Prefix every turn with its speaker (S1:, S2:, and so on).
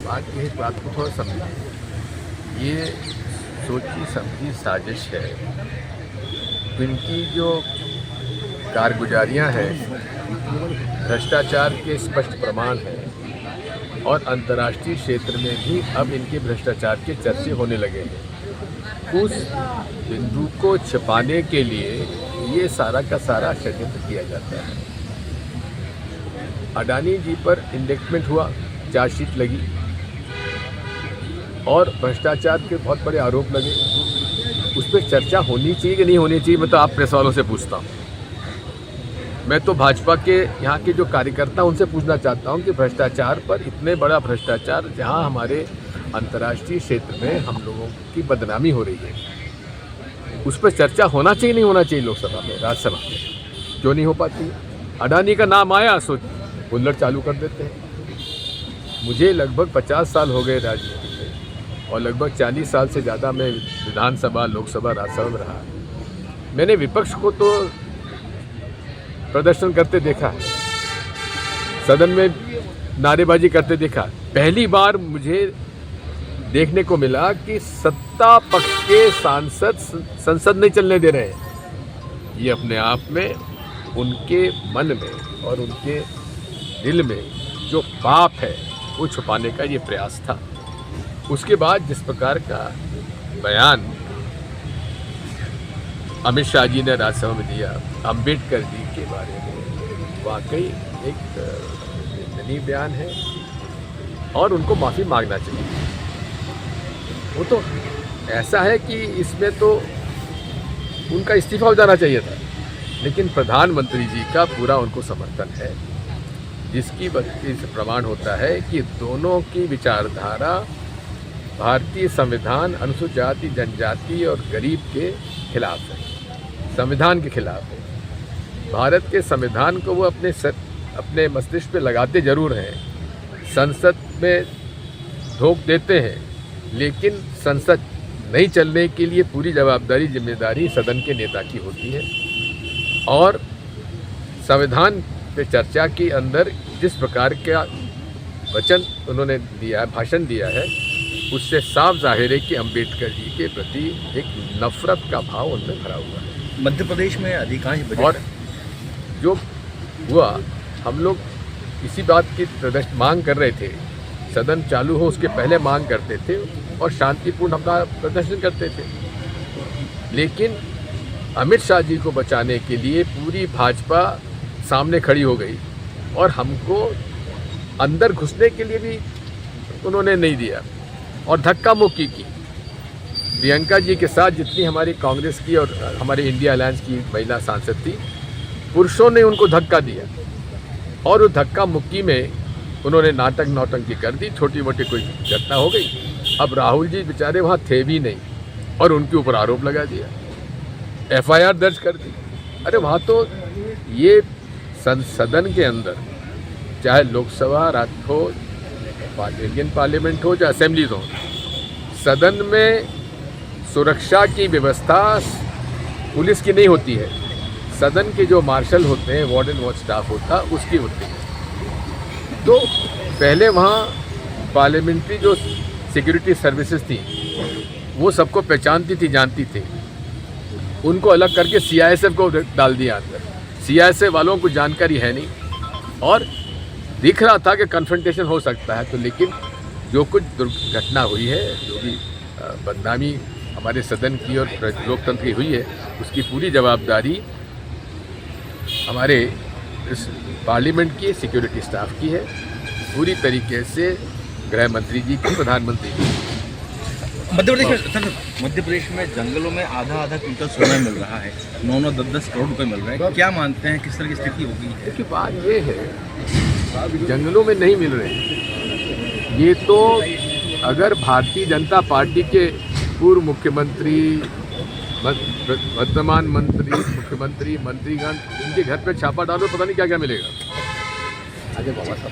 S1: बात ये है, बात को थोड़ा समझिए। ये सोची समझी साजिश है। इनकी जो कारगुजारियाँ हैं भ्रष्टाचार के स्पष्ट प्रमाण हैं और अंतर्राष्ट्रीय क्षेत्र में भी अब इनके भ्रष्टाचार के चर्चे होने लगे हैं। उस बिंदु को छिपाने के लिए ये सारा का सारा षड्यंत्र किया जाता है। अडानी जी पर इंडेक्टमेंट हुआ, चार्जशीट लगी और भ्रष्टाचार के बहुत बड़े आरोप लगे। उस पर चर्चा होनी चाहिए कि नहीं होनी चाहिए, मैं तो आप प्रेस वालों से पूछता हूँ। मैं तो भाजपा के यहाँ के जो कार्यकर्ता उनसे पूछना चाहता हूँ कि भ्रष्टाचार पर, इतने बड़ा भ्रष्टाचार जहाँ हमारे अंतर्राष्ट्रीय क्षेत्र में हम लोगों की बदनामी हो रही है, उस पर चर्चा होना चाहिए नहीं होना चाहिए लोकसभा में, राज्यसभा में, क्यों नहीं हो पाती? अडानी का नाम आया सो बुल्लट चालू कर देते हैं। मुझे लगभग 50 साल हो गए राजनीति में और लगभग 40 साल से ज़्यादा मैं विधानसभा, लोकसभा, राज्यसभा में रहा। मैंने विपक्ष को तो प्रदर्शन करते देखा है, सदन में नारेबाजी करते देखा। पहली बार मुझे देखने को मिला कि सत्ता पक्ष के सांसद संसद नहीं चलने दे रहे हैं। ये अपने आप में उनके मन में और उनके दिल में जो पाप है वो छुपाने का ये प्रयास था। उसके बाद जिस प्रकार का बयान अमित शाह जी ने राज्यसभा में दिया अंबेडकर जी के बारे में, वाकई एक निंदनीय बयान है और उनको माफ़ी मांगना चाहिए। वो तो ऐसा है कि इसमें तो उनका इस्तीफा हो जाना चाहिए था, लेकिन प्रधानमंत्री जी का पूरा उनको समर्थन है, जिसकी वजह से प्रमाण होता है कि दोनों की विचारधारा भारतीय संविधान अनुसूचित जाति, जनजाति और गरीब के खिलाफ है, संविधान के खिलाफ है। भारत के संविधान को वो अपने मस्तिष्क पे लगाते जरूर हैं, संसद में धोख देते हैं, लेकिन संसद नहीं चलने के लिए पूरी जवाबदारी, जिम्मेदारी सदन के नेता की होती है। और संविधान पे चर्चा के अंदर जिस प्रकार का वचन उन्होंने दिया है, भाषण दिया है, उससे साफ जाहिर है कि अंबेडकर जी के प्रति एक नफरत का भाव उनमें भरा हुआ है।
S2: मध्य प्रदेश में अधिकांश बजट
S1: और जो हुआ, हम लोग इसी बात की मांग कर रहे थे, सदन चालू हो उसके पहले मांग करते थे और शांतिपूर्ण अपना प्रदर्शन करते थे। लेकिन अमित शाह जी को बचाने के लिए पूरी भाजपा सामने खड़ी हो गई और हमको अंदर घुसने के लिए भी उन्होंने नहीं दिया और धक्का मुक्की की। प्रियंका जी के साथ जितनी हमारी कांग्रेस की और हमारे इंडिया अलायंस की महिला सांसद थी, पुरुषों ने उनको धक्का दिया और उस धक्का मुक्की में उन्होंने नाटक नौटंकी कर दी, छोटी मोटी कोई घटना हो गई। अब राहुल जी बेचारे वहाँ थे भी नहीं और उनके ऊपर आरोप लगा दिया, FIR दर्ज कर दी। अरे वहाँ तो ये सदन के अंदर, चाहे लोकसभा राज्य हो, इंडियन पार्लियामेंट हो, चाहे असेंबलीज हो, सदन में सुरक्षा की व्यवस्था पुलिस की नहीं होती है, सदन के जो मार्शल होते हैं, वार्डन वॉच स्टाफ होता, उसकी होती है। तो पहले वहाँ पार्लियामेंट्री जो सिक्योरिटी सर्विसेज थी वो सबको पहचानती थी, जानती थी, उनको अलग करके CISF को डाल दिया अंदर। CISF वालों को जानकारी है नहीं और दिख रहा था कि कन्फ्रंटेशन हो सकता है, तो लेकिन जो कुछ दुर्घटना हुई है, जो भी बदनामी हमारे सदन की और लोकतंत्र की हुई है, उसकी पूरी जवाबदारी हमारे इस पार्लियामेंट की सिक्योरिटी स्टाफ की है, पूरी तरीके से गृह मंत्री जी की, प्रधानमंत्री जी।
S2: मध्य प्रदेश में जंगलों में आधा क्विंटल सोना मिल रहा है, 9-9, 10-10 करोड़ रुपए मिल रहे हैं। क्या मानते हैं किस तरह की स्थिति होगी?
S1: क्योंकि बात ये है, जंगलों में नहीं मिल रहे। ये तो अगर भारतीय जनता पार्टी के पूर्व मुख्यमंत्री, वर्तमान मंत्री, मुख्यमंत्री, मंत्रीगण, इनके घर पे छापा डालो, पता नहीं क्या क्या मिलेगा। अजय बाबा साहब